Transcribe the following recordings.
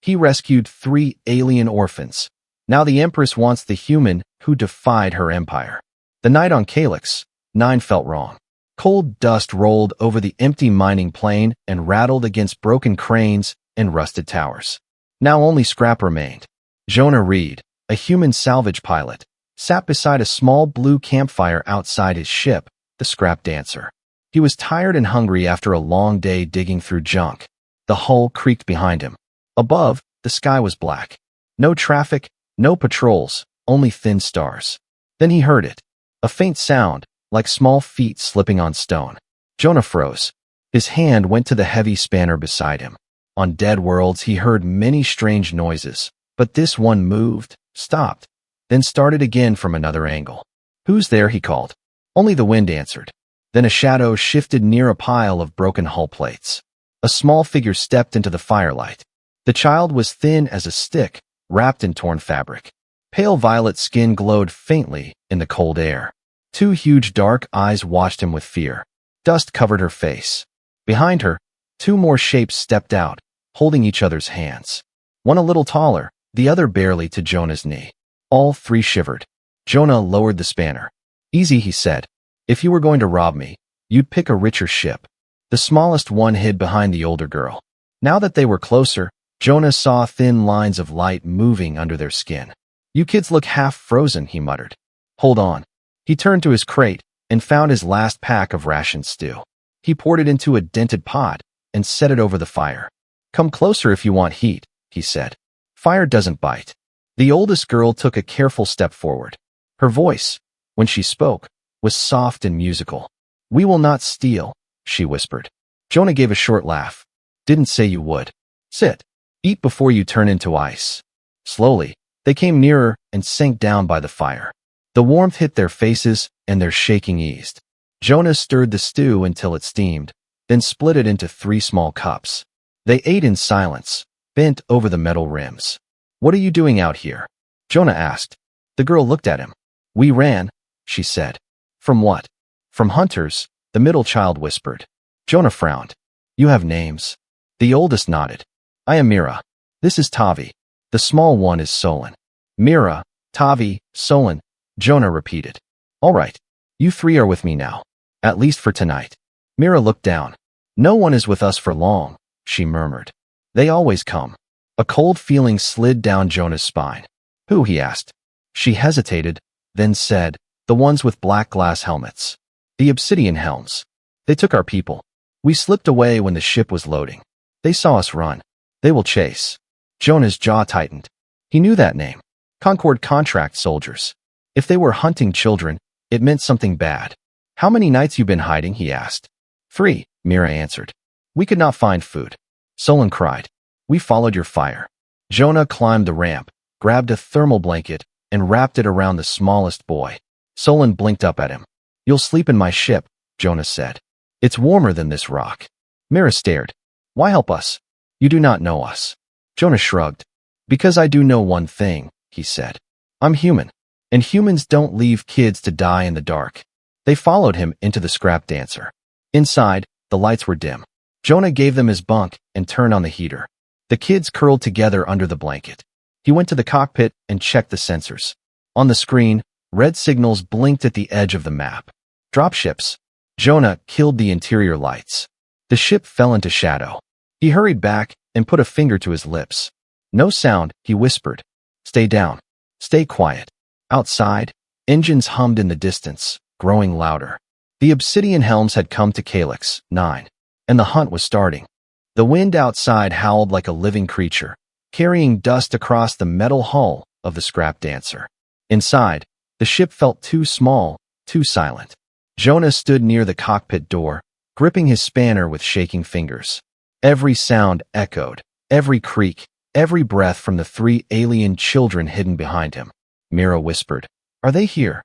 He rescued 3 alien orphans. Now the Empress wants the human who defied her empire. The night on Calyx 9 felt wrong. Cold dust rolled over the empty mining plain and rattled against broken cranes and rusted towers. Now only scrap remained. Jonah Reed, a human salvage pilot, sat beside a small blue campfire outside his ship, the Scrap Dancer. He was tired and hungry after a long day digging through junk. The hull creaked behind him. Above, the sky was black. No traffic, no patrols, only thin stars. Then he heard it. A faint sound, like small feet slipping on stone. Jonah froze. His hand went to the heavy spanner beside him. On dead worlds, he heard many strange noises, but this one moved, stopped, then started again from another angle. "Who's there?" he called. Only the wind answered. Then a shadow shifted near a pile of broken hull plates. A small figure stepped into the firelight. The child was thin as a stick, wrapped in torn fabric. Pale violet skin glowed faintly in the cold air. 2 huge dark eyes watched him with fear. Dust covered her face. Behind her, 2 more shapes stepped out, holding each other's hands. One a little taller, the other barely to Jonah's knee. All 3 shivered. Jonah lowered the spanner. "Easy," he said. "If you were going to rob me, you'd pick a richer ship." The smallest one hid behind the older girl. Now that they were closer, Jonah saw thin lines of light moving under their skin. "You kids look half frozen," he muttered. "Hold on." He turned to his crate and found his last pack of ration stew. He poured it into a dented pot and set it over the fire. "Come closer if you want heat," he said. "Fire doesn't bite." The oldest girl took a careful step forward. Her voice, when she spoke, was soft and musical. "We will not steal," she whispered. Jonah gave a short laugh. "Didn't say you would. Sit. Eat before you turn into ice." Slowly, they came nearer and sank down by the fire. The warmth hit their faces and their shaking eased. Jonah stirred the stew until it steamed, then split it into 3 small cups. They ate in silence, bent over the metal rims. "What are you doing out here?" Jonah asked. The girl looked at him. "We ran," she said. "From what?" "From hunters," the middle child whispered. Jonah frowned. "You have names." The oldest nodded. "I am Mira. This is Tavi. The small one is Solon." "Mira, Tavi, Solon," Jonah repeated. "All right. You 3 are with me now. At least for tonight." Mira looked down. "No one is with us for long," she murmured. "They always come." A cold feeling slid down Jonah's spine. "Who?" he asked. She hesitated, then said, "The ones with black glass helmets. The obsidian helms. They took our people. We slipped away when the ship was loading. They saw us run. They will chase." Jonah's jaw tightened. He knew that name. Concord contract soldiers. If they were hunting children, it meant something bad. "How many nights you been hiding?" he asked. 3, Mira answered. "We could not find food." Solon cried. "We followed your fire." Jonah climbed the ramp, grabbed a thermal blanket, and wrapped it around the smallest boy. Solon blinked up at him. "You'll sleep in my ship," Jonah said. "It's warmer than this rock." Mira stared. "Why help us? You do not know us." Jonah shrugged. "Because I do know one thing," he said. "I'm human, and humans don't leave kids to die in the dark." They followed him into the Scrap Dancer. Inside, the lights were dim. Jonah gave them his bunk and turned on the heater. The kids curled together under the blanket. He went to the cockpit and checked the sensors. On the screen, red signals blinked at the edge of the map. Dropships. Jonah killed the interior lights. The ship fell into shadow. He hurried back and put a finger to his lips. "No sound," he whispered. "Stay down. Stay quiet." Outside, engines hummed in the distance, growing louder. The obsidian helms had come to Calyx 9, and the hunt was starting. The wind outside howled like a living creature, carrying dust across the metal hull of the Scrap Dancer. Inside, the ship felt too small, too silent. Jonah stood near the cockpit door, gripping his spanner with shaking fingers. Every sound echoed, every creak, every breath from the 3 alien children hidden behind him. Mira whispered, "Are they here?"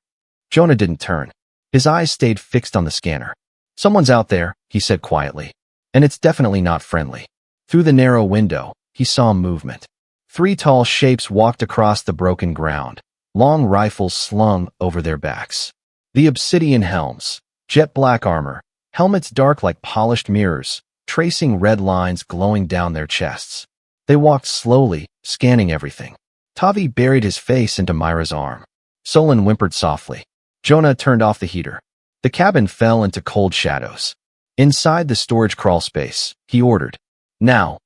Jonah didn't turn. His eyes stayed fixed on the scanner. "Someone's out there," he said quietly. "And it's definitely not friendly." Through the narrow window, he saw movement. 3 tall shapes walked across the broken ground, long rifles slung over their backs. The obsidian helms, jet black armor, helmets dark like polished mirrors, tracing red lines glowing down their chests. They walked slowly, scanning everything. Tavi buried his face into Myra's arm. Solon whimpered softly. Jonah turned off the heater. The cabin fell into cold shadows. Inside the storage crawl space, he ordered, "Now."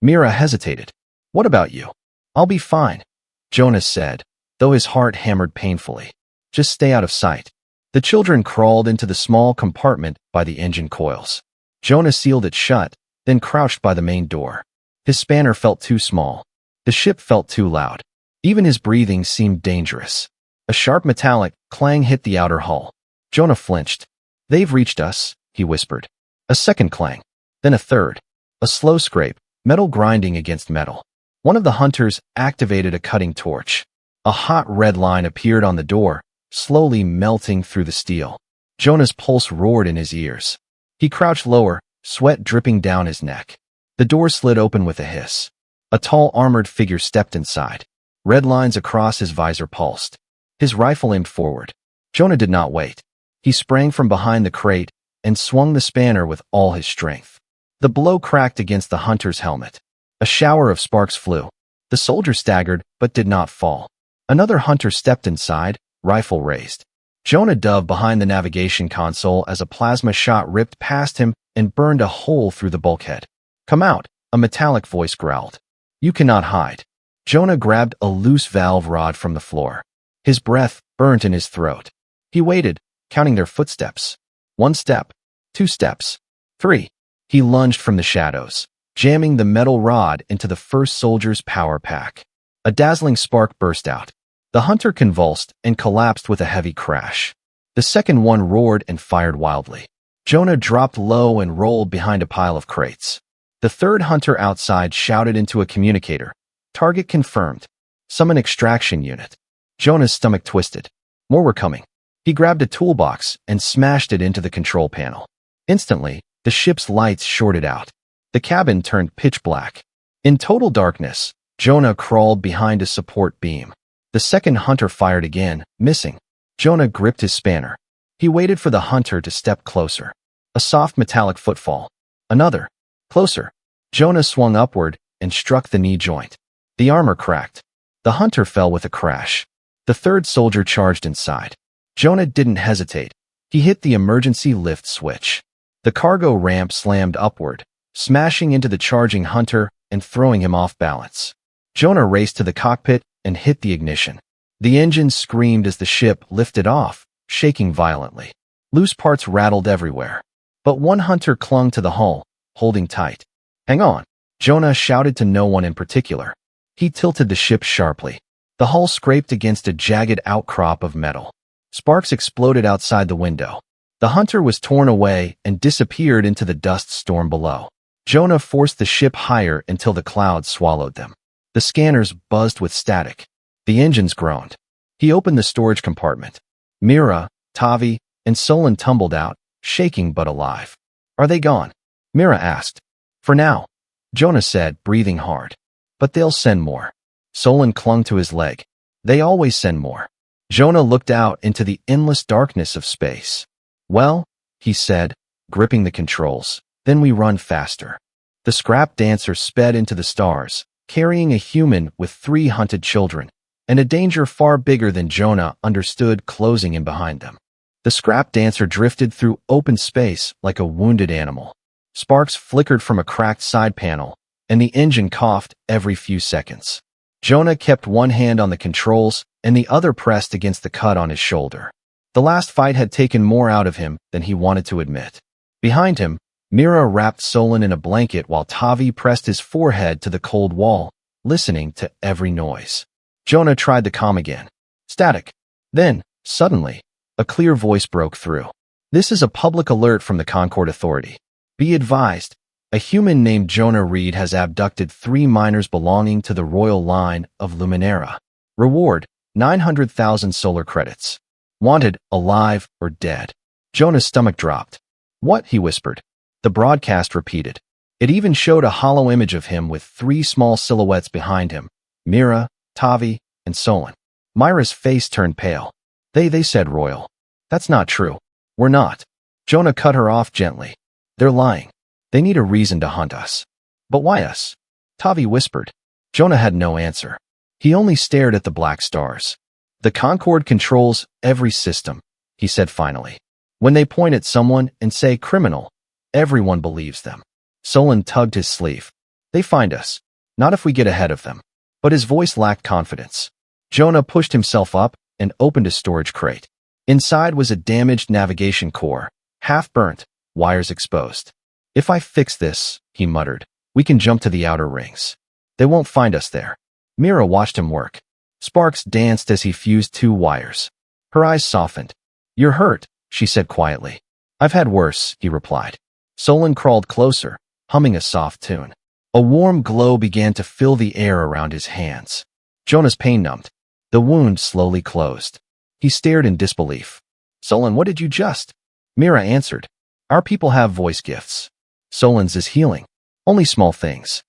Mira hesitated. "What about you?" "I'll be fine," Jonah said, though his heart hammered painfully. "Just stay out of sight." The children crawled into the small compartment by the engine coils. Jonah sealed it shut, then crouched by the main door. His spanner felt too small. The ship felt too loud. Even his breathing seemed dangerous. A sharp metallic clang hit the outer hull. Jonah flinched. "They've reached us," he whispered. A second clang, then a third. A slow scrape, metal grinding against metal. One of the hunters activated a cutting torch. A hot red line appeared on the door, slowly melting through the steel. Jonah's pulse roared in his ears. He crouched lower, sweat dripping down his neck. The door slid open with a hiss. A tall armored figure stepped inside. Red lines across his visor pulsed. His rifle aimed forward. Jonah did not wait. He sprang from behind the crate and swung the spanner with all his strength. The blow cracked against the hunter's helmet. A shower of sparks flew. The soldier staggered but did not fall. Another hunter stepped inside, rifle raised. Jonah dove behind the navigation console as a plasma shot ripped past him and burned a hole through the bulkhead. "Come out," a metallic voice growled. "You cannot hide." Jonah grabbed a loose valve rod from the floor. His breath burnt in his throat. He waited, counting their footsteps. 1 step, 2 steps, 3. He lunged from the shadows, jamming the metal rod into the first soldier's power pack. A dazzling spark burst out. The hunter convulsed and collapsed with a heavy crash. The second one roared and fired wildly. Jonah dropped low and rolled behind a pile of crates. The third hunter outside shouted into a communicator. "Target confirmed. Summon extraction unit." Jonah's stomach twisted. More were coming. He grabbed a toolbox and smashed it into the control panel. Instantly, the ship's lights shorted out. The cabin turned pitch black. In total darkness, Jonah crawled behind a support beam. The second hunter fired again, missing. Jonah gripped his spanner. He waited for the hunter to step closer. A soft metallic footfall. Another. Closer. Jonah swung upward and struck the knee joint. The armor cracked. The hunter fell with a crash. The third soldier charged inside. Jonah didn't hesitate. He hit the emergency lift switch. The cargo ramp slammed upward, smashing into the charging hunter and throwing him off balance. Jonah raced to the cockpit and hit the ignition. The engine screamed as the ship lifted off, shaking violently. Loose parts rattled everywhere. But one hunter clung to the hull, holding tight. "Hang on," Jonah shouted to no one in particular. He tilted the ship sharply. The hull scraped against a jagged outcrop of metal. Sparks exploded outside the window. The hunter was torn away and disappeared into the dust storm below. Jonah forced the ship higher until the clouds swallowed them. The scanners buzzed with static. The engines groaned. He opened the storage compartment. Mira, Tavi, and Solon tumbled out, shaking but alive. "Are they gone?" Mira asked. "For now," Jonah said, breathing hard. "But they'll send more." Solon clung to his leg. "They always send more." Jonah looked out into the endless darkness of space. "Well," he said, gripping the controls, "then we run faster." The scrap dancer sped into the stars, carrying a human with 3 hunted children, and a danger far bigger than Jonah understood closing in behind them. The scrap dancer drifted through open space like a wounded animal. Sparks flickered from a cracked side panel, and the engine coughed every few seconds. Jonah kept one hand on the controls and the other pressed against the cut on his shoulder. The last fight had taken more out of him than he wanted to admit. Behind him, Mira wrapped Solon in a blanket while Tavi pressed his forehead to the cold wall, listening to every noise. Jonah tried the comm again. Static. Then, suddenly, a clear voice broke through. "This is a public alert from the Concord Authority. Be advised, a human named Jonah Reed has abducted 3 miners belonging to the royal line of Luminera. Reward, 900,000 solar credits. 'Wanted, alive or dead.'" Jonah's stomach dropped. "What?" he whispered. The broadcast repeated. "It even showed a hollow image of him with 3 small silhouettes behind him. Mira, Tavi, and Solon. Myra's face turned pale. "They say Royal. That's not true. We're not." Jonah cut her off gently. "They're lying. They need a reason to hunt us." "But why us?" Tavi whispered. Jonah had no answer. He only stared at the black stars. The Concord controls every system, he said finally. When they point at someone and say criminal, everyone believes them. Solon tugged his sleeve. They find us. Not if we get ahead of them. But his voice lacked confidence. Jonah pushed himself up and opened a storage crate. Inside was a damaged navigation core, half burnt, wires exposed. If I fix this, he muttered, we can jump to the outer rings. They won't find us there. Mira watched him work. Sparks danced as he fused 2 wires. Her eyes softened. You're hurt, she said quietly. I've had worse, he replied. Solon crawled closer, humming a soft tune. A warm glow began to fill the air around his hands. Jonah's pain numbed. The wound slowly closed. He stared in disbelief. Solon, what did you just? Mira answered. Our people have voice gifts. Solon's is healing. Only small things.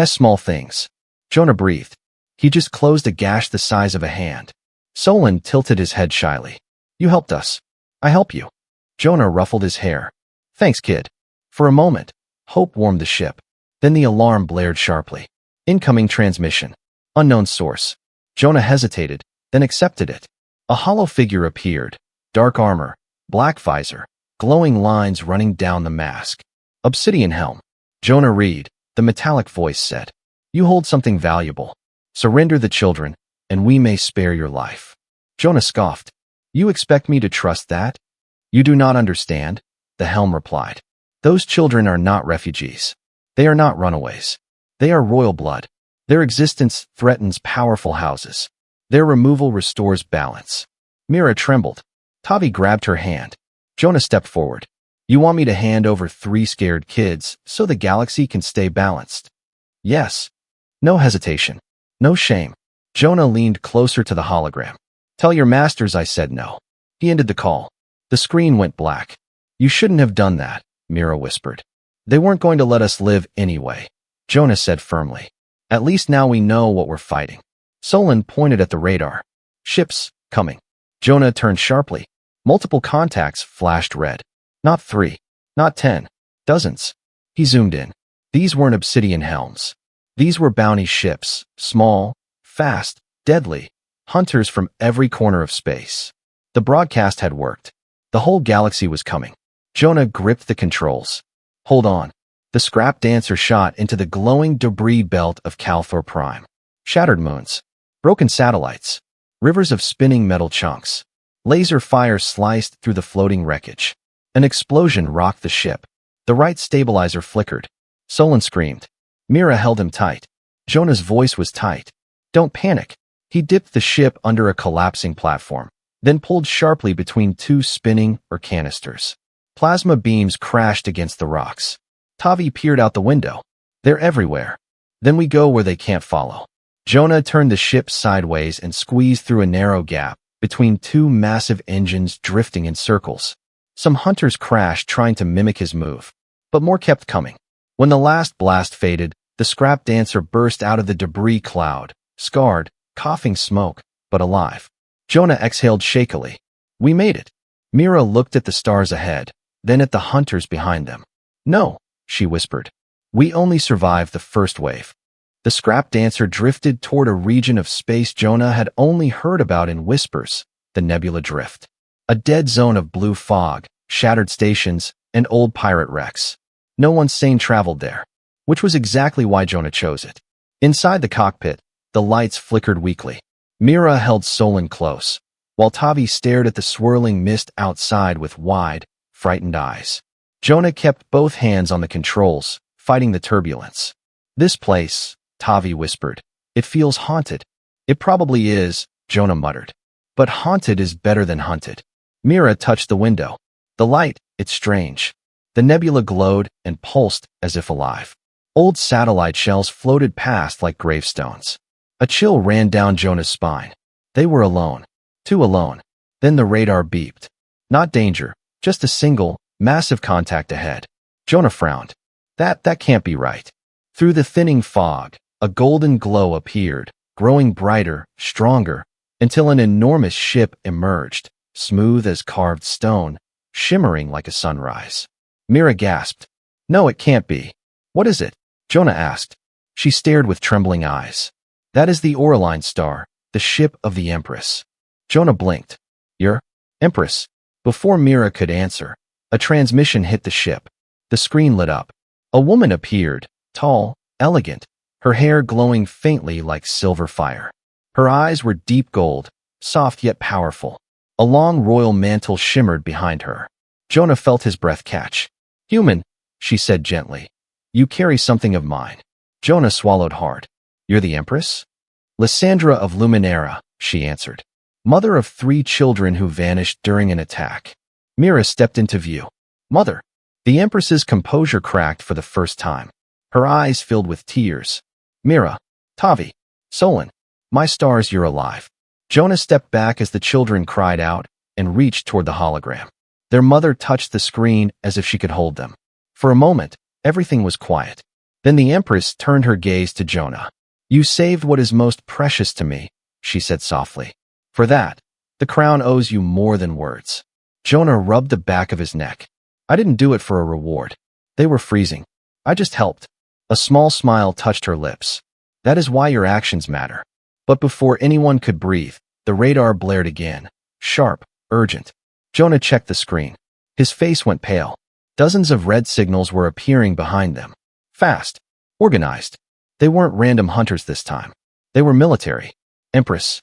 Small things. Jonah breathed. He just closed a gash the size of a hand. Solon tilted his head shyly. You helped us. I help you. Jonah ruffled his hair. Thanks, kid. For a moment, hope warmed the ship. Then the alarm blared sharply. Incoming transmission. Unknown source. Jonah hesitated, then accepted it. A hollow figure appeared. Dark armor, black visor, glowing lines running down the mask. Obsidian helm. Jonah Reed, the metallic voice said. You hold something valuable. Surrender the children, and we may spare your life. Jonah scoffed. You expect me to trust that? You do not understand, the helm replied. Those children are not refugees. They are not runaways. They are royal blood. Their existence threatens powerful houses. Their removal restores balance. Mira trembled. Tavi grabbed her hand. Jonah stepped forward. You want me to hand over 3 scared kids so the galaxy can stay balanced? Yes. No hesitation. No shame. Jonah leaned closer to the hologram. Tell your masters I said no. He ended the call. The screen went black. You shouldn't have done that, Mira whispered. They weren't going to let us live anyway, Jonah said firmly. At least now we know what we're fighting. Solon pointed at the radar. Ships, coming. Jonah turned sharply. Multiple contacts flashed red. Not 3. Not 10. Dozens. He zoomed in. These weren't obsidian helms. These were bounty ships, small, fast, deadly, hunters from every corner of space. The broadcast had worked. The whole galaxy was coming. Jonah gripped the controls. Hold on. The scrap dancer shot into the glowing debris belt of Calthor Prime. Shattered moons. Broken satellites. Rivers of spinning metal chunks. Laser fire sliced through the floating wreckage. An explosion rocked the ship. The right stabilizer flickered. Solon screamed. Mira held him tight. Jonah's voice was tight. Don't panic. He dipped the ship under a collapsing platform, then pulled sharply between 2 spinning canisters. Plasma beams crashed against the rocks. Tavi peered out the window. They're everywhere. Then we go where they can't follow. Jonah turned the ship sideways and squeezed through a narrow gap between 2 massive engines drifting in circles. Some hunters crashed trying to mimic his move, but more kept coming. When the last blast faded, the scrap dancer burst out of the debris cloud, scarred, coughing smoke, but alive. Jonah exhaled shakily. We made it. Mira looked at the stars ahead, then at the hunters behind them. No, she whispered. We only survived the first wave. The scrap dancer drifted toward a region of space Jonah had only heard about in whispers, the Nebula Drift. A dead zone of blue fog, shattered stations, and old pirate wrecks. No one sane traveled there, which was exactly why Jonah chose it. Inside the cockpit, the lights flickered weakly. Mira held Solon close, while Tavi stared at the swirling mist outside with wide, frightened eyes. Jonah kept both hands on the controls, fighting the turbulence. This place, Tavi whispered. It feels haunted. It probably is, Jonah muttered. But haunted is better than hunted. Mira touched the window. The light, it's strange. The nebula glowed and pulsed as if alive. Old satellite shells floated past like gravestones. A chill ran down Jonah's spine. They were alone. 2 alone. Then the radar beeped. Not danger, just a single, massive contact ahead. Jonah frowned. That can't be right. Through the thinning fog, a golden glow appeared, growing brighter, stronger, until an enormous ship emerged, smooth as carved stone, shimmering like a sunrise. Mira gasped. No, it can't be. What is it? Jonah asked. She stared with trembling eyes. That is the Oraline star, the ship of the Empress. Jonah blinked. Your Empress? Before Mira could answer, a transmission hit the ship. The screen lit up. A woman appeared, tall, elegant, her hair glowing faintly like silver fire. Her eyes were deep gold, soft yet powerful. A long royal mantle shimmered behind her. Jonah felt his breath catch. Human, she said gently. You carry something of mine. Jonah swallowed hard. You're the Empress? Lysandra of Luminera, she answered. Mother of 3 children who vanished during an attack. Mira stepped into view. Mother. The Empress's composure cracked for the first time. Her eyes filled with tears. Mira. Tavi. Solon. My stars, you're alive. Jonah stepped back as the children cried out and reached toward the hologram. Their mother touched the screen as if she could hold them. For a moment, everything was quiet. Then the Empress turned her gaze to Jonah. You saved what is most precious to me, she said softly. For that, the crown owes you more than words. Jonah rubbed the back of his neck. I didn't do it for a reward. They were freezing. I just helped. A small smile touched her lips. That is why your actions matter. But before anyone could breathe, the radar blared again. Sharp, urgent. Jonah checked the screen. His face went pale. Dozens of red signals were appearing behind them. Fast. Organized. They weren't random hunters this time. They were military. Empress.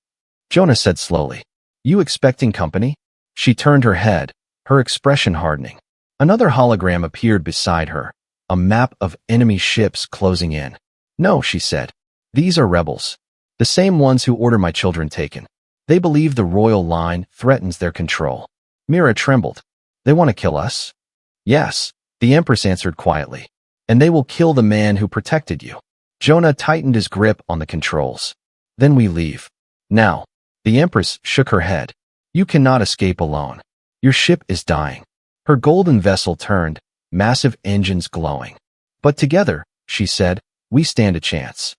Jonah said slowly. You expecting company? She turned her head, her expression hardening. Another hologram appeared beside her, a map of enemy ships closing in. No, she said. These are rebels. The same ones who order my children taken. They believe the royal line threatens their control. Mira trembled. They want to kill us? Yes, the Empress answered quietly. And they will kill the man who protected you. Jonah tightened his grip on the controls. Then we leave. Now. The Empress shook her head. You cannot escape alone. Your ship is dying. Her golden vessel turned, massive engines glowing. But together, she said, we stand a chance.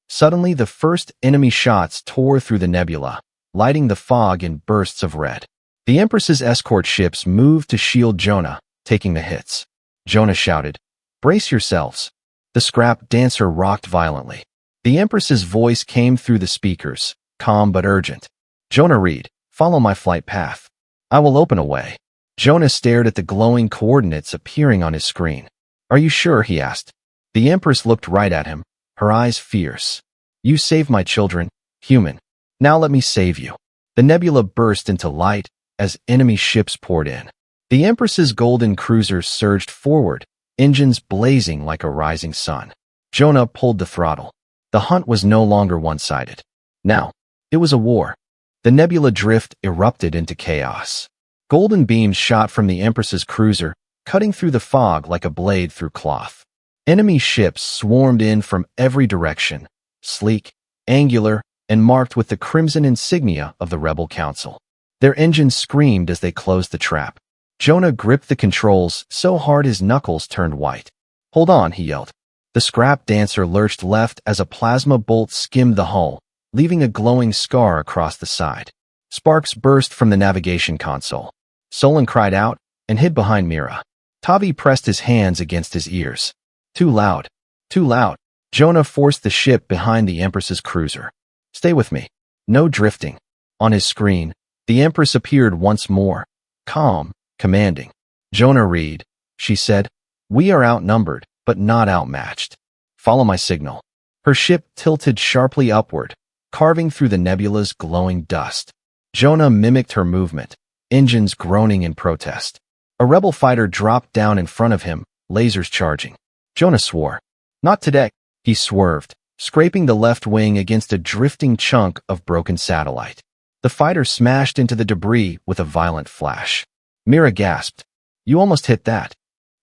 Suddenly the first enemy shots tore through the nebula, lighting the fog in bursts of red. The Empress's escort ships moved to shield Jonah, taking the hits. Jonah shouted, Brace yourselves. The scrap dancer rocked violently. The Empress's voice came through the speakers, calm but urgent. Jonah Reed, follow my flight path. I will open a way. Jonah stared at the glowing coordinates appearing on his screen. Are you sure? He asked. The Empress looked right at him, her eyes fierce. You saved my children, human. Now let me save you. The nebula burst into light as enemy ships poured in. The Empress's golden cruisers surged forward, engines blazing like a rising sun. Jonah pulled the throttle. The hunt was no longer one-sided. Now, it was a war. The nebula drift erupted into chaos. Golden beams shot from the Empress's cruiser, cutting through the fog like a blade through cloth. Enemy ships swarmed in from every direction, sleek, angular, and marked with the crimson insignia of the Rebel Council. Their engines screamed as they closed the trap. Jonah gripped the controls so hard his knuckles turned white. Hold on, he yelled. The scrap dancer lurched left as a plasma bolt skimmed the hull, leaving a glowing scar across the side. Sparks burst from the navigation console. Solon cried out and hid behind Mira. Tavi pressed his hands against his ears. Too loud. Too loud. Jonah forced the ship behind the Empress's cruiser. Stay with me. No drifting. On his screen, the Empress appeared once more, calm, commanding. Jonah Reed, she said, we are outnumbered, but not outmatched. Follow my signal. Her ship tilted sharply upward, carving through the nebula's glowing dust. Jonah mimicked her movement, engines groaning in protest. A rebel fighter dropped down in front of him, lasers charging. Jonah swore. Not today. He swerved, scraping the left wing against a drifting chunk of broken satellite. The fighter smashed into the debris with a violent flash. Mira gasped. You almost hit that.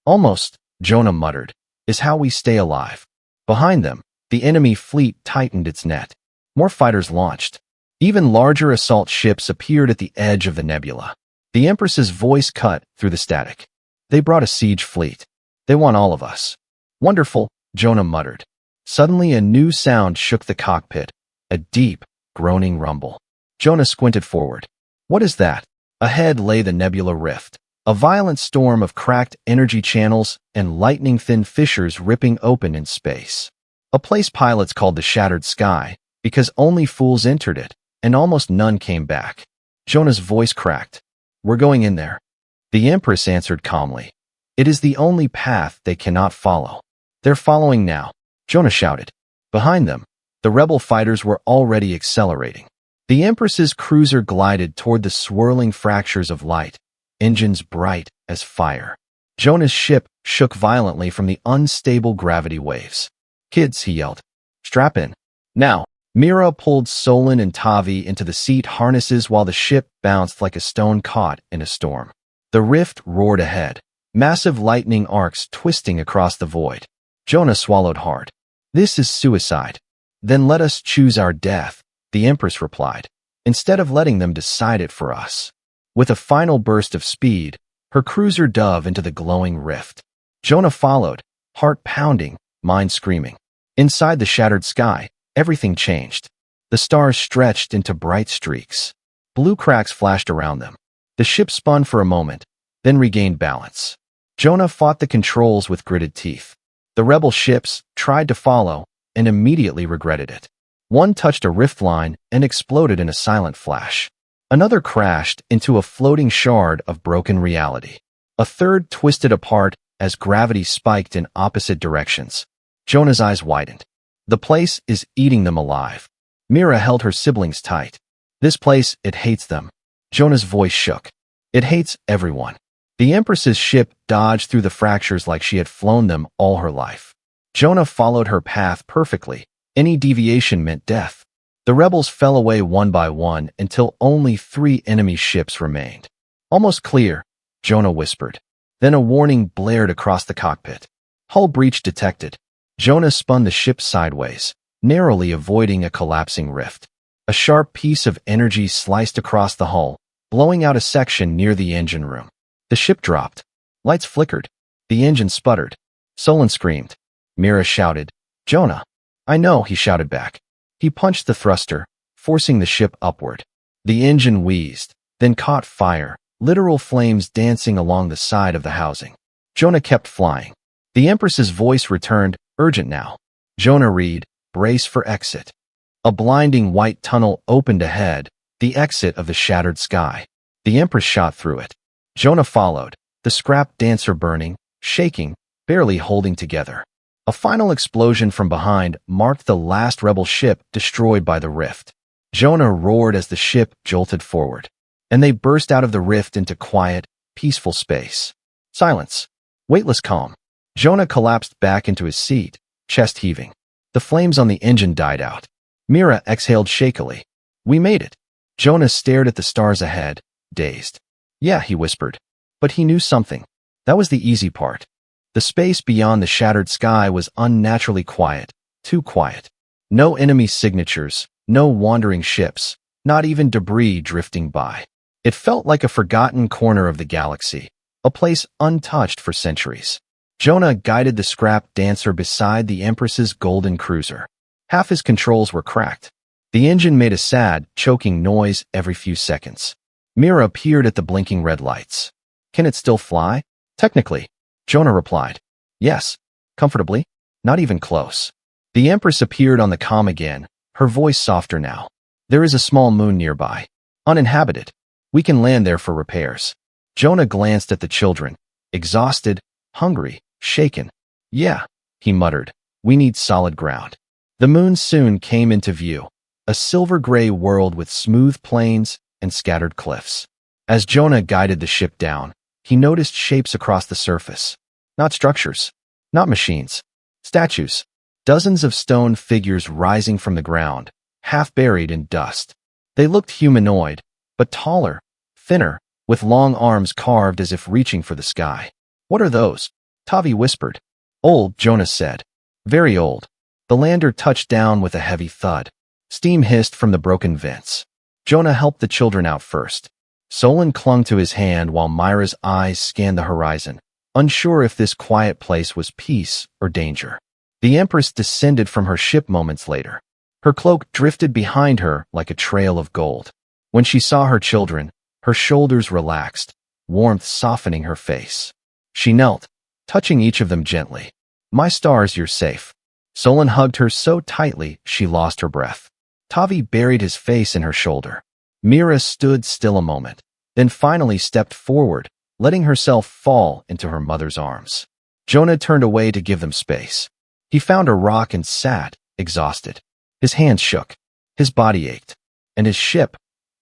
Almost, Jonah muttered, is how we stay alive. Behind them, the enemy fleet tightened its net. More fighters launched. Even larger assault ships appeared at the edge of the nebula. The Empress's voice cut through the static. They brought a siege fleet. They want all of us. Wonderful, Jonah muttered. Suddenly a new sound shook the cockpit, a deep, groaning rumble. Jonah squinted forward. What is that? Ahead lay the nebula rift, a violent storm of cracked energy channels and lightning-thin fissures ripping open in space. A place pilots called the Shattered Sky, Because only fools entered it, and almost none came back. Jonah's voice cracked. We're going in there. The Empress answered calmly. It is the only path they cannot follow. They're following now, Jonah shouted. Behind them, the rebel fighters were already accelerating. The Empress's cruiser glided toward the swirling fractures of light, engines bright as fire. Jonah's ship shook violently from the unstable gravity waves. Kids, he yelled. Strap in. Now. Mira pulled Solon and Tavi into the seat harnesses while the ship bounced like a stone caught in a storm. The rift roared ahead, massive lightning arcs twisting across the void. Jonah swallowed hard. This is suicide. Then let us choose our death, the Empress replied, instead of letting them decide it for us. With a final burst of speed, her cruiser dove into the glowing rift. Jonah followed, heart pounding, mind screaming. Inside the shattered sky, everything changed. The stars stretched into bright streaks. Blue cracks flashed around them. The ship spun for a moment, then regained balance. Jonah fought the controls with gritted teeth. The rebel ships tried to follow and immediately regretted it. One touched a rift line and exploded in a silent flash. Another crashed into a floating shard of broken reality. A third twisted apart as gravity spiked in opposite directions. Jonah's eyes widened. The place is eating them alive. Mira held her siblings tight. This place, it hates them. Jonah's voice shook. It hates everyone. The Empress's ship dodged through the fractures like she had flown them all her life. Jonah followed her path perfectly. Any deviation meant death. The rebels fell away one by one until only 3 enemy ships remained. Almost clear, Jonah whispered. Then a warning blared across the cockpit. Hull breach detected. Jonah spun the ship sideways, narrowly avoiding a collapsing rift. A sharp piece of energy sliced across the hull, blowing out a section near the engine room. The ship dropped. Lights flickered. The engine sputtered. Solon screamed. Mira shouted, Jonah. I know, he shouted back. He punched the thruster, forcing the ship upward. The engine wheezed, then caught fire, literal flames dancing along the side of the housing. Jonah kept flying. The Empress's voice returned, urgent now. Jonah read, brace for exit. A blinding white tunnel opened ahead, the exit of the shattered sky. The Empress shot through it. Jonah followed, the scrap dancer burning, shaking, barely holding together. A final explosion from behind marked the last rebel ship destroyed by the rift. Jonah roared as the ship jolted forward, and they burst out of the rift into quiet, peaceful space. Silence. Weightless calm. Jonah collapsed back into his seat, chest heaving. The flames on the engine died out. Mira exhaled shakily. We made it. Jonah stared at the stars ahead, dazed. Yeah, he whispered. But he knew something. That was the easy part. The space beyond the shattered sky was unnaturally quiet, too quiet. No enemy signatures, no wandering ships, not even debris drifting by. It felt like a forgotten corner of the galaxy, a place untouched for centuries. Jonah guided the scrap dancer beside the Empress's golden cruiser. Half his controls were cracked. The engine made a sad, choking noise every few seconds. Mira peered at the blinking red lights. Can it still fly? Technically, Jonah replied. Yes, comfortably, not even close. The Empress appeared on the comm again, her voice softer now. There is a small moon nearby. Uninhabited. We can land there for repairs. Jonah glanced at the children, exhausted, hungry, shaken. Yeah, he muttered. We need solid ground. The moon soon came into view, a silver-gray world with smooth plains and scattered cliffs. As Jonah guided the ship down, he noticed shapes across the surface. Not structures, not machines, statues. Dozens of stone figures rising from the ground, half buried in dust. They looked humanoid, but taller, thinner, with long arms carved as if reaching for the sky. What are those? Tavi whispered. Old, Jonah said. Very old. The lander touched down with a heavy thud. Steam hissed from the broken vents. Jonah helped the children out first. Solon clung to his hand while Myra's eyes scanned the horizon, unsure if this quiet place was peace or danger. The Empress descended from her ship moments later. Her cloak drifted behind her like a trail of gold. When she saw her children, her shoulders relaxed, warmth softening her face. She knelt, touching each of them gently. My stars, you're safe. Solon hugged her so tightly she lost her breath. Tavi buried his face in her shoulder. Mira stood still a moment, then finally stepped forward, letting herself fall into her mother's arms. Jonah turned away to give them space. He found a rock and sat, exhausted. His hands shook. His body ached. And his ship,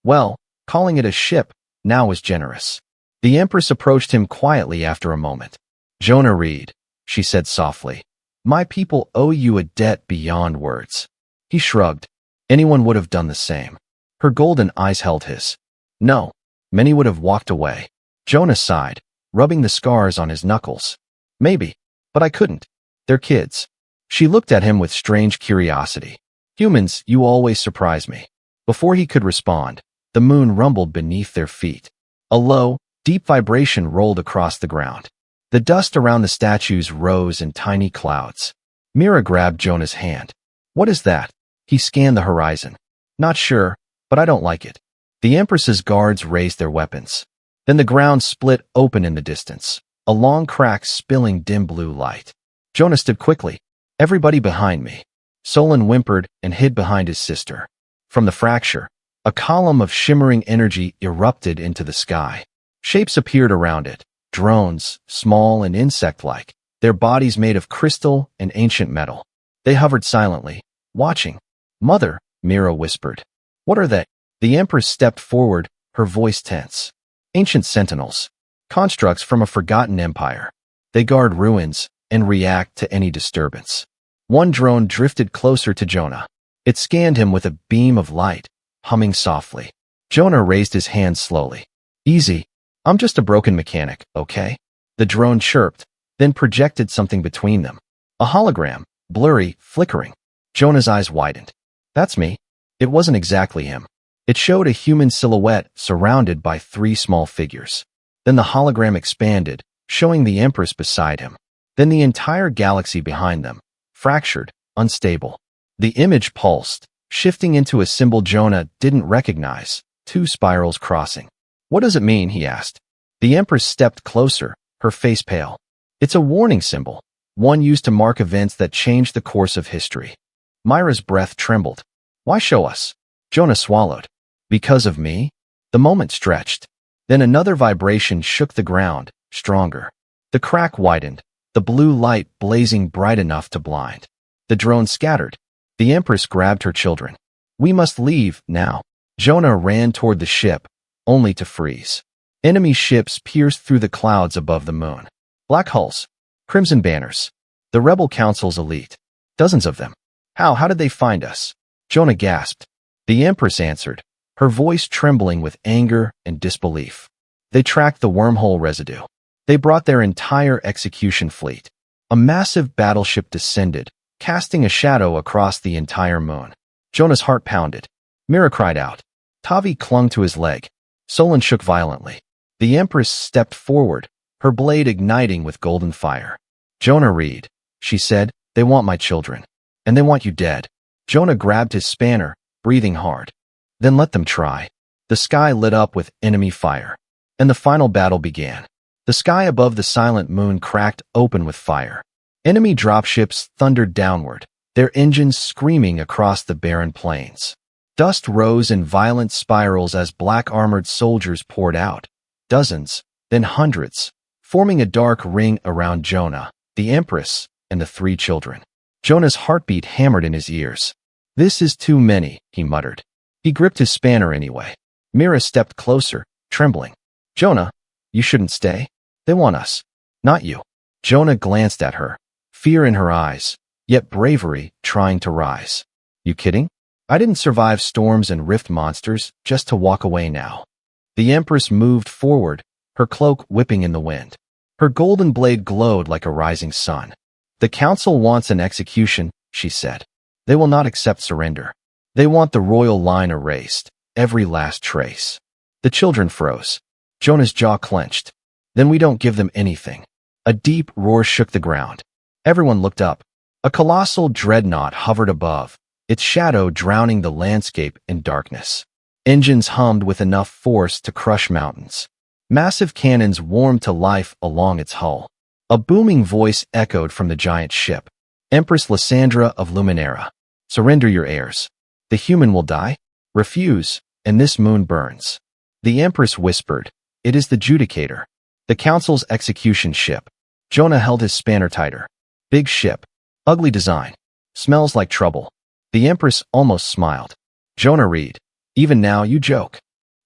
well, calling it a ship, now was generous. The Empress approached him quietly after a moment. "Jonah Reed," she said softly, "my people owe you a debt beyond words." He shrugged. Anyone would have done the same. Her golden eyes held his. No, many would have walked away. Jonah sighed, rubbing the scars on his knuckles. "Maybe, but I couldn't. They're kids." She looked at him with strange curiosity. "Humans, you always surprise me." Before he could respond, the moon rumbled beneath their feet. A low, deep vibration rolled across the ground. The dust around the statues rose in tiny clouds. Mira grabbed Jonah's hand. "What is that?" He scanned the horizon. "Not sure, but I don't like it." The Empress's guards raised their weapons. Then the ground split open in the distance, a long crack spilling dim blue light. Jonah stood quickly. "Everybody behind me." Solon whimpered and hid behind his sister. From the fracture, a column of shimmering energy erupted into the sky. Shapes appeared around it, drones, small and insect-like, their bodies made of crystal and ancient metal. They hovered silently, watching. "Mother," Mira whispered. "What are they?" The Empress stepped forward, her voice tense. "Ancient sentinels. Constructs from a forgotten empire. They guard ruins and react to any disturbance." One drone drifted closer to Jonah. It scanned him with a beam of light, humming softly. Jonah raised his hand slowly. "Easy. I'm just a broken mechanic, okay?" The drone chirped, then projected something between them. A hologram, blurry, flickering. Jonah's eyes widened. "That's me." It wasn't exactly him. It showed a human silhouette surrounded by three small figures. Then the hologram expanded, showing the Empress beside him. Then the entire galaxy behind them, fractured, unstable. The image pulsed, shifting into a symbol Jonah didn't recognize, two spirals crossing. "What does it mean?" he asked. The Empress stepped closer, her face pale. "It's a warning symbol, one used to mark events that changed the course of history." Myra's breath trembled. "Why show us?" Jonah swallowed. "Because of me?" The moment stretched. Then another vibration shook the ground, stronger. The crack widened, the blue light blazing bright enough to blind. The drone scattered. The Empress grabbed her children. "We must leave, now." Jonah ran toward the ship, only to freeze. Enemy ships pierced through the clouds above the moon. Black hulls. Crimson banners. The rebel council's elite. Dozens of them. How did they find us?" Jonah gasped. The Empress answered, her voice trembling with anger and disbelief. "They tracked the wormhole residue. They brought their entire execution fleet. A massive battleship descended, casting a shadow across the entire moon." Jonah's heart pounded. Mira cried out. Tavi clung to his leg. Solon shook violently. The Empress stepped forward, her blade igniting with golden fire. "Jonah Reed," she said, "they want my children. And they want you dead." Jonah grabbed his spanner, breathing hard. "Then let them try." The sky lit up with enemy fire. And the final battle began. The sky above the silent moon cracked open with fire. Enemy dropships thundered downward, their engines screaming across the barren plains. Dust rose in violent spirals as black-armored soldiers poured out. Dozens, then hundreds, forming a dark ring around Jonah, the Empress, and the three children. Jonah's heartbeat hammered in his ears. "This is too many," he muttered. He gripped his spanner anyway. Mira stepped closer, trembling. "Jonah, you shouldn't stay. They want us. Not you." Jonah glanced at her, fear in her eyes, yet bravery trying to rise. "You kidding? I didn't survive storms and rift monsters just to walk away now." The Empress moved forward, her cloak whipping in the wind. Her golden blade glowed like a rising sun. "The Council wants an execution," she said. "They will not accept surrender. They want the royal line erased, every last trace." The children froze. Jonah's jaw clenched. "Then we don't give them anything." A deep roar shook the ground. Everyone looked up. A colossal dreadnought hovered above, its shadow drowning the landscape in darkness. Engines hummed with enough force to crush mountains. Massive cannons warmed to life along its hull. A booming voice echoed from the giant ship. "Empress Lysandra of Luminera, surrender your heirs." The human will die? Refuse, and this moon burns. The Empress whispered, it is the Judicator. The Council's execution ship. Jonah held his spanner tighter. Big ship. Ugly design. Smells like trouble. The Empress almost smiled. Jonah Reed, even now you joke.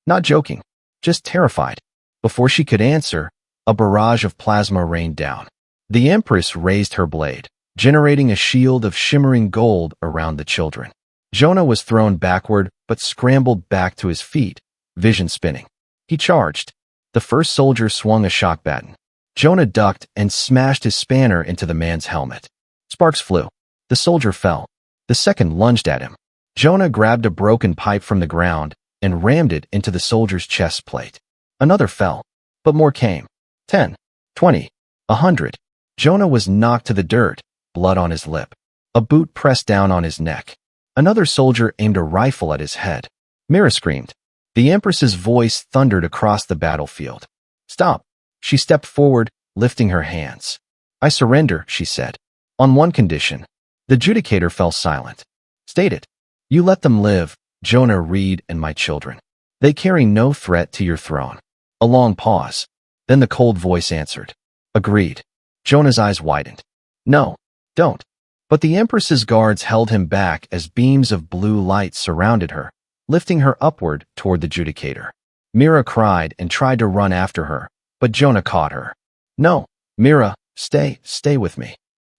Not joking. Just terrified. Before she could answer, a barrage of plasma rained down. The Empress raised her blade, generating a shield of shimmering gold around the children. Jonah was thrown backward but scrambled back to his feet, vision spinning. He charged. The first soldier swung a shock baton. Jonah ducked and smashed his spanner into the man's helmet. Sparks flew. The soldier fell. The second lunged at him. Jonah grabbed a broken pipe from the ground and rammed it into the soldier's chest plate. Another fell, but more came. 10, 20, 100. Jonah was knocked to the dirt, blood on his lip. A boot pressed down on his neck. Another soldier aimed a rifle at his head. Mira screamed. The Empress's voice thundered across the battlefield. Stop. She stepped forward, lifting her hands. I surrender, she said. On one condition. The Judicator fell silent. State it. You let them live, Jonah Reed and my children. They carry no threat to your throne. A long pause. Then the cold voice answered. Agreed. Jonah's eyes widened. No, don't. But the Empress's guards held him back as beams of blue light surrounded her, lifting her upward toward the Judicator. Mira cried and tried to run after her, but Jonah caught her. No, Mira, stay with me.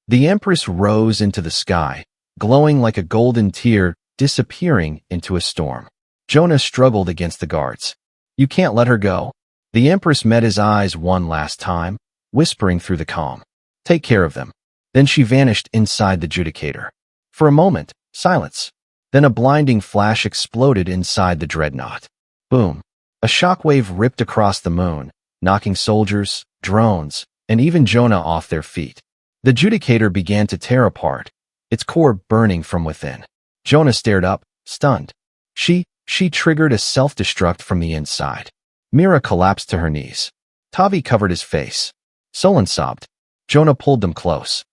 The Empress rose into the sky, glowing like a golden tear, disappearing into a storm. Jonah struggled against the guards. You can't let her go. The Empress met his eyes one last time, whispering through the calm. Take care of them. Then she vanished inside the Judicator. For a moment, silence. Then a blinding flash exploded inside the dreadnought. Boom. A shockwave ripped across the moon, knocking soldiers, drones, and even Jonah off their feet. The Judicator began to tear apart, its core burning from within. Jonah stared up, stunned. She triggered a self-destruct from the inside. Mira collapsed to her knees. Tavi covered his face. Solon sobbed. Jonah pulled them close.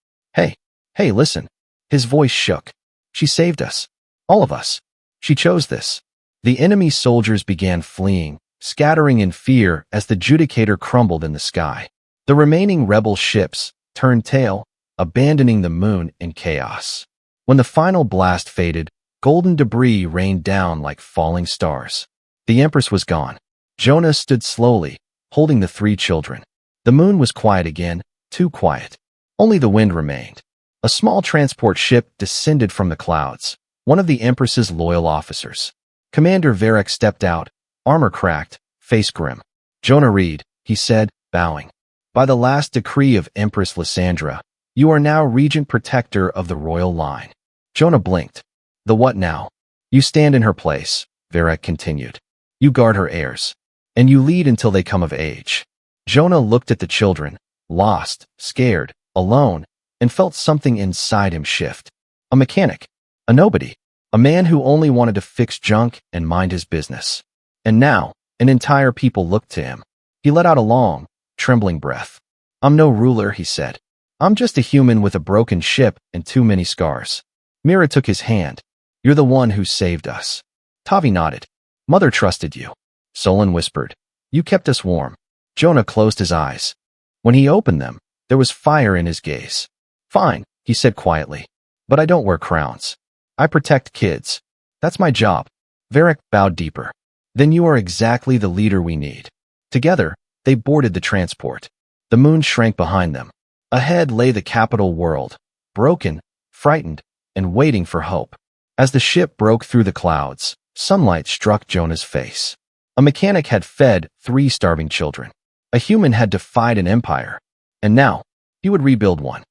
Hey, listen. His voice shook. She saved us. All of us. She chose this. The enemy soldiers began fleeing, scattering in fear as the Judicator crumbled in the sky. The remaining rebel ships turned tail, abandoning the moon in chaos. When the final blast faded, golden debris rained down like falling stars. The Empress was gone. Jonah stood slowly, holding the three children. The moon was quiet again, too quiet. Only the wind remained. A small transport ship descended from the clouds, one of the Empress's loyal officers. Commander Varric stepped out, armor cracked, face grim. Jonah Reed, he said, bowing. By the last decree of Empress Lysandra, you are now Regent Protector of the royal line. Jonah blinked. The what now? You stand in her place, Varric continued. You guard her heirs. And you lead until they come of age. Jonah looked at the children, lost, scared, alone, and felt something inside him shift. A mechanic. A nobody. A man who only wanted to fix junk and mind his business. And now, an entire people looked to him. He let out a long, trembling breath. I'm no ruler, he said. I'm just a human with a broken ship and too many scars. Mira took his hand. You're the one who saved us. Tavi nodded. Mother trusted you. Solon whispered. You kept us warm. Jonah closed his eyes. When he opened them, there was fire in his gaze. Fine, he said quietly. But I don't wear crowns. I protect kids. That's my job. Varric bowed deeper. Then you are exactly the leader we need. Together, they boarded the transport. The moon shrank behind them. Ahead lay the capital world, broken, frightened, and waiting for hope. As the ship broke through the clouds, sunlight struck Jonah's face. A mechanic had fed 3 starving children. A human had defied an empire. And now, he would rebuild one.